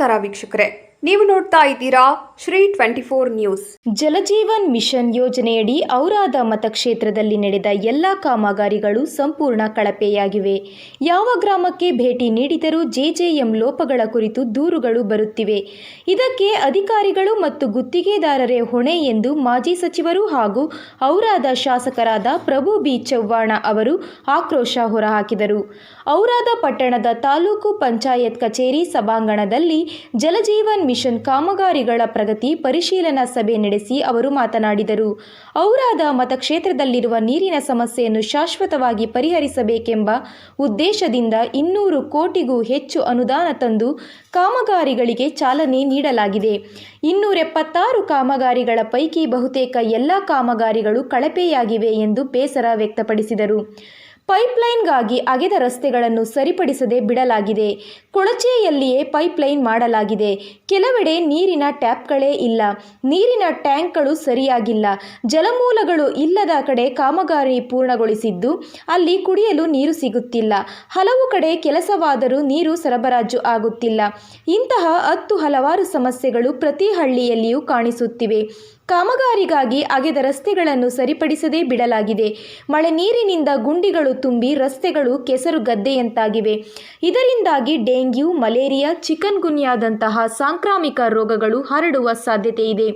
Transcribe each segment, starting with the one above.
ನಮಸ್ಕಾರ ವೀಕ್ಷಕರೇ, ನೀವು ನೋಡ್ತಾ ಇದ್ದೀರಾ ಶ್ರೀ 24 ನ್ಯೂಸ್. ಜಲಜೀವನ್ ಮಿಷನ್ ಯೋಜನೆಯಡಿ ಔರಾದ ಮತಕ್ಷೇತ್ರದಲ್ಲಿ ನಡೆದ ಎಲ್ಲ ಕಾಮಗಾರಿಗಳು ಸಂಪೂರ್ಣ ಕಳಪೆಯಾಗಿವೆ. ಯಾವ ಗ್ರಾಮಕ್ಕೆ ಭೇಟಿ ನೀಡಿದರೂ ಜೆಜೆಎಂ ಲೋಪಗಳ ಕುರಿತು ದೂರುಗಳು ಬರುತ್ತಿವೆ. ಇದಕ್ಕೆ ಅಧಿಕಾರಿಗಳು ಮತ್ತು ಗುತ್ತಿಗೆದಾರರೇ ಹೊಣೆ ಎಂದು ಮಾಜಿ ಸಚಿವರು ಹಾಗೂ ಔರಾದ ಶಾಸಕರಾದ ಪ್ರಭು ಬಿ ಚವ್ಹಾಣ ಅವರು ಆಕ್ರೋಶ ಹೊರಹಾಕಿದರು. ಔರಾದ ಪಟ್ಟಣದ ತಾಲೂಕು ಪಂಚಾಯತ್ ಕಚೇರಿ ಸಭಾಂಗಣದಲ್ಲಿ ಜಲಜೀವನ್ ಮಿಷನ್ ಕಾಮಗಾರಿಗಳ ಪ್ರಗತಿ ಪರಿಶೀಲನಾ ಸಭೆ ನಡೆಸಿ ಅವರು ಮಾತನಾಡಿದರು. ಔರಾದ ಮತಕ್ಷೇತ್ರದಲ್ಲಿರುವ ನೀರಿನ ಸಮಸ್ಯೆಯನ್ನು ಶಾಶ್ವತವಾಗಿ ಪರಿಹರಿಸಬೇಕೆಂಬ ಉದ್ದೇಶದಿಂದ 200 ಕೋಟಿಗೂ ಹೆಚ್ಚು ಅನುದಾನ ತಂದು ಕಾಮಗಾರಿಗಳಿಗೆ ಚಾಲನೆ ನೀಡಲಾಗಿದೆ. 276 ಕಾಮಗಾರಿಗಳ ಪೈಕಿ ಬಹುತೇಕ ಎಲ್ಲ ಕಾಮಗಾರಿಗಳು ಕಳಪೆಯಾಗಿವೆ ಎಂದು ಬೇಸರ ವ್ಯಕ್ತಪಡಿಸಿದರು. ಪೈಪ್ಲೈನ್ಗಾಗಿ ಅಗೆದ ರಸ್ತೆಗಳನ್ನು ಸರಿಪಡಿಸದೆ ಬಿಡಲಾಗಿದೆ. ಕೊಳಚೆಯಲ್ಲಿಯೇ ಪೈಪ್ಲೈನ್ ಮಾಡಲಾಗಿದೆ. ಕೆಲವೆಡೆ ನೀರಿನ ಟ್ಯಾಪ್ಗಳೇ ಇಲ್ಲ. ನೀರಿನ ಟ್ಯಾಂಕ್ಗಳು ಸರಿಯಾಗಿಲ್ಲ. ಜಲಮೂಲಗಳು ಇಲ್ಲದ ಕಡೆ ಕಾಮಗಾರಿ ಪೂರ್ಣಗೊಳಿಸಿದ್ದು ಅಲ್ಲಿ ಕುಡಿಯಲು ನೀರು ಸಿಗುತ್ತಿಲ್ಲ. ಹಲವು ಕಡೆ ಕೆಲಸವಾದರೂ ನೀರು ಸರಬರಾಜು ಆಗುತ್ತಿಲ್ಲ. ಇಂತಹ ಹಲವಾರು ಸಮಸ್ಯೆಗಳು ಪ್ರತಿ ಹಳ್ಳಿಯಲ್ಲಿಯೂ ಕಾಣಿಸುತ್ತಿವೆ. ಕಾಮಗಾರಿಗಾಗಿ ಅಗೆದ ರಸ್ತೆಗಳನ್ನು ಸರಿಪಡಿಸದೇ ಬಿಡಲಾಗಿದೆ. ಮಳೆ ನೀರಿನಿಂದ ಗುಂಡಿಗಳು ತುಂಬಿ ರಸ್ತೆಗಳು ಕೆಸರು ಗದ್ದೆಯಂತಾಗಿವೆ. ಇದರಿಂದಾಗಿ ಡೆಂಗ್ಯೂ, ಮಲೇರಿಯಾ, ಚಿಕನ್ ಗುನ್ಯಾದಂತಹ ಸಾಂಕ್ರಾಮಿಕ ರೋಗಗಳು ಹರಡುವ ಸಾಧ್ಯತೆ ಇದೆ.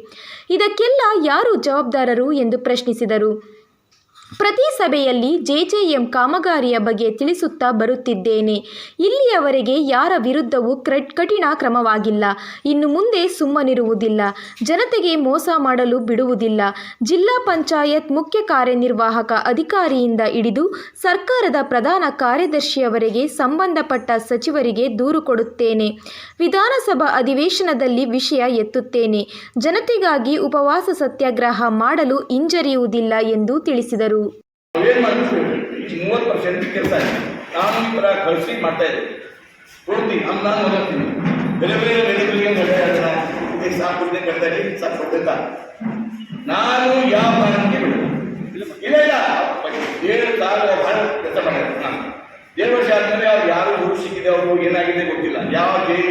ಇದಕ್ಕೆಲ್ಲ ಯಾರು ಜವಾಬ್ದಾರರು ಎಂದು ಪ್ರಶ್ನಿಸಿದರು. ಪ್ರತಿ ಸಭೆಯಲ್ಲಿ ಜೆಜೆಎಂ ಕಾಮಗಾರಿಯ ಬಗ್ಗೆ ತಿಳಿಸುತ್ತಾ ಬರುತ್ತಿದ್ದೇನೆ. ಇಲ್ಲಿಯವರೆಗೆ ಯಾರ ವಿರುದ್ಧವೂ ಕಠಿಣ ಕ್ರಮವಾಗಿಲ್ಲ. ಇನ್ನು ಮುಂದೆ ಸುಮ್ಮನಿರುವುದಿಲ್ಲ. ಜನತೆಗೆ ಮೋಸ ಮಾಡಲು ಬಿಡುವುದಿಲ್ಲ. ಜಿಲ್ಲಾ ಪಂಚಾಯತ್ ಮುಖ್ಯ ಕಾರ್ಯನಿರ್ವಾಹಕ ಅಧಿಕಾರಿಯಿಂದ ಹಿಡಿದು ಸರ್ಕಾರದ ಪ್ರಧಾನ ಕಾರ್ಯದರ್ಶಿಯವರೆಗೆ ಸಂಬಂಧಪಟ್ಟ ಸಚಿವರಿಗೆ ದೂರು ಕೊಡುತ್ತೇನೆ. ವಿಧಾನಸಭಾ ಅಧಿವೇಶನದಲ್ಲಿ ವಿಷಯ ಎತ್ತುತ್ತೇನೆ. ಜನತೆಗಾಗಿ ಉಪವಾಸ ಸತ್ಯಾಗ್ರಹ ಮಾಡಲು ಹಿಂಜರಿಯುವುದಿಲ್ಲ ಎಂದು ತಿಳಿಸಿದರು. ಏನು ಮಾಡಿದ್ರು 30% ಕೆಲಸ ಇದೆ. ನಾನು ಈ ಥರ ಕಳಿಸಿ ಮಾಡ್ತಾ ಇದ್ದೆ ಕೊಡ್ತೀನಿ. ನಾನು ಓದ್ತೀನಿ ಬೆಲೆ ಸಾಕು ಕೊಡ್ತೇನೆ ಕಟ್ತಾರೆ ಸಾಕು ಕೊಡ್ತಾ ನಾನು ಯಾವ ಕಾರಣಕ್ಕೆ ಇಲ್ಲ ಇಲ್ಲ 7 ಸಾಲ ಭಾಳ ಕೆಲಸ ಮಾಡಿದ್ರು. ನಾನು 7 ವರ್ಷ ಆದಮೇಲೆ ಅವ್ರು ಯಾರು ಹುಡುಗ ಸಿಕ್ಕಿದೆ, ಅವರು ಏನಾಗಿದೆ ಗೊತ್ತಿಲ್ಲ. ಯಾವ ಜೈ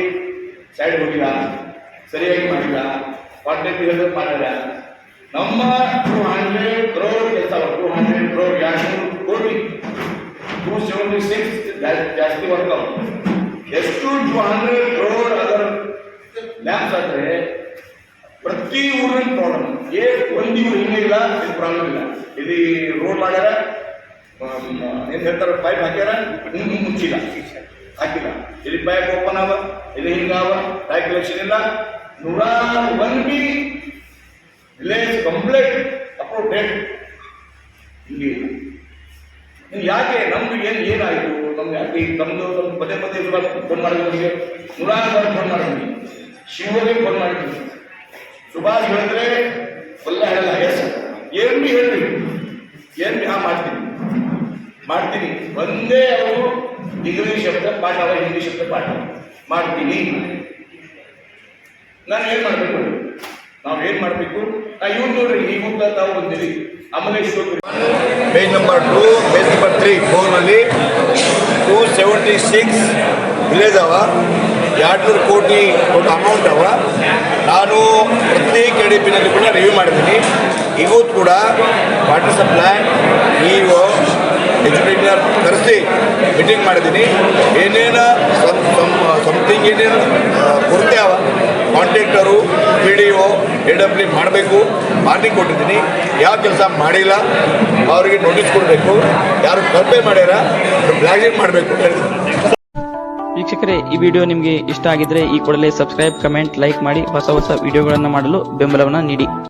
ಸೈಡ್ ಹೋಗಿಲ್ಲ, ಸರಿಯಾಗಿ ಮಾಡಿಲ್ಲ, ಕಾಂಟ್ಯಾಕ್ಟ್ ಹೇಳಿದ್ರೆ ಮಾಡಿಲ್ಲ. ನಮ್ಮ 200 crore ಕೆಲಸ 200 crore 200 ಕೋಟಿ 276 ಜಾಸ್ತಿ ವರ್ಕ್ ಎಷ್ಟು 200 crore ಅದರ ಲ್ಯಾಬ್ಸ್ ಆದರೆ ಪ್ರತಿ ಊರಿನ ಪ್ರಾಬ್ಲಮ್. ಒಂದು ಊರು ಹಿಂಗಿಲ್ಲ, ಇದು ಪ್ರಾಬ್ಲಮ್ ಇಲ್ಲ. ಇದು ರೋಡ್ ಮಾಡ್ಯಾರ, ಏನು ಹೇಳ್ತಾರೆ ಪೈಪ್ ಹಾಕ್ಯಾರ, ಹಿಂಗೆ ಮುಚ್ಚಿಲ್ಲ, ಹಾಕಿಲ್ಲ. ಇಲ್ಲಿ ಪೈಪ್ ಓಪನ್ ಅವ, ಇದು ಹಿಂಗಾವ, ಪೈಪ್ ಕಲೆಕ್ಷನ್ ಇಲ್ಲ. 101 B village complaint approve date ಇಲ್ಲಿ ಯಾಕೆ ನಮ್ದು ಏನಾಯಿತು? ನಮ್ಗೆ ಯಾಕೆ ನಮ್ದು ಪದೇ ಫೋನ್ ಮಾಡಿದ್ವಿ, 100 ಫೋನ್ ಮಾಡಿದ್ವಿ, ಶಿವಗೆ ಫೋನ್ ಮಾಡಿದ್ವಿ. ಸುಭಾಷ್ ಹೇಳಿದ್ರೆ ಎಲ್ಲ ಹೇಳಲ್ಲ, ಎಸ್ ಏನು ಭೀ ಹೇಳ್ರಿ, ಏನು ಭೀ ಮಾಡ್ತೀನಿ ಒಂದೇ. ಅವರು ಇಂಗ್ಲೀಷ್ ಶಬ್ದ ಪಾಠ, ಹಿಂದಿ ಶಬ್ದ ಪಾಠ ಮಾಡ್ತೀನಿ. ನಾನು ಏನು ಮಾಡಬೇಕು? ನಾವು ಏನು ಮಾಡಬೇಕು? ಇವ್ರು ನೋಡ್ರಿ, ಈಗ ತಾವು ಬಂದಿರಿ Amaleshwara page number 2 page number 3 4ನಲ್ಲಿ 276 ವಿಲೇಜ್ ಅವ, 200 ಕೋಟಿ ಅಮೌಂಟ್ ಅವ. ನಾನು ಪ್ರತಿ KDP-ನಲ್ಲಿ ಕೂಡ ರಿವ್ಯೂ ಮಾಡಿದ್ದೀನಿ. ಇವತ್ತು ಕೂಡ ವಾಟರ್ ಸಪ್ಲೈ ಇಒ ಎಜುಕೇಟರ್ ಕರೆಸಿ ಮೀಟಿಂಗ್ ಮಾಡಿದ್ದೀನಿ. ಏನೇನು ಸಮಥಿಂಗ್ ಏನೇನು ಕೊರತೆ ಅವ ಕಾಂಟ್ರಾಕ್ಟರು PDO AW ಮಾಡಬೇಕು, ವಾರ್ನಿಂಗ್ ಕೊಟ್ಟಿದ್ದೀನಿ. ಯಾವ ಕೆಲಸ ಮಾಡಿಲ್ಲ ಅವರಿಗೆ ನೋಟಿಸ್ ಕೊಡಬೇಕು, ಯಾರು ಕಲ್ಪೆ ಮಾಡ್ಯಾರ ಬ್ಲ್ಯಾಕ್ಲಿಸ್ಟ್ ಮಾಡಬೇಕು. ವೀಕ್ಷಕರೇ, ಈ ವಿಡಿಯೋ ನಿಮಗೆ ಇಷ್ಟ ಆಗಿದ್ರೆ ಈ ಕೂಡಲೇ ಸಬ್ಸ್ಕ್ರೈಬ್, ಕಮೆಂಟ್, ಲೈಕ್ ಮಾಡಿ ಹೊಸ ವಿಡಿಯೋಗಳನ್ನು ಮಾಡಲು ಬೆಂಬಲವನ್ನು ನೀಡಿ.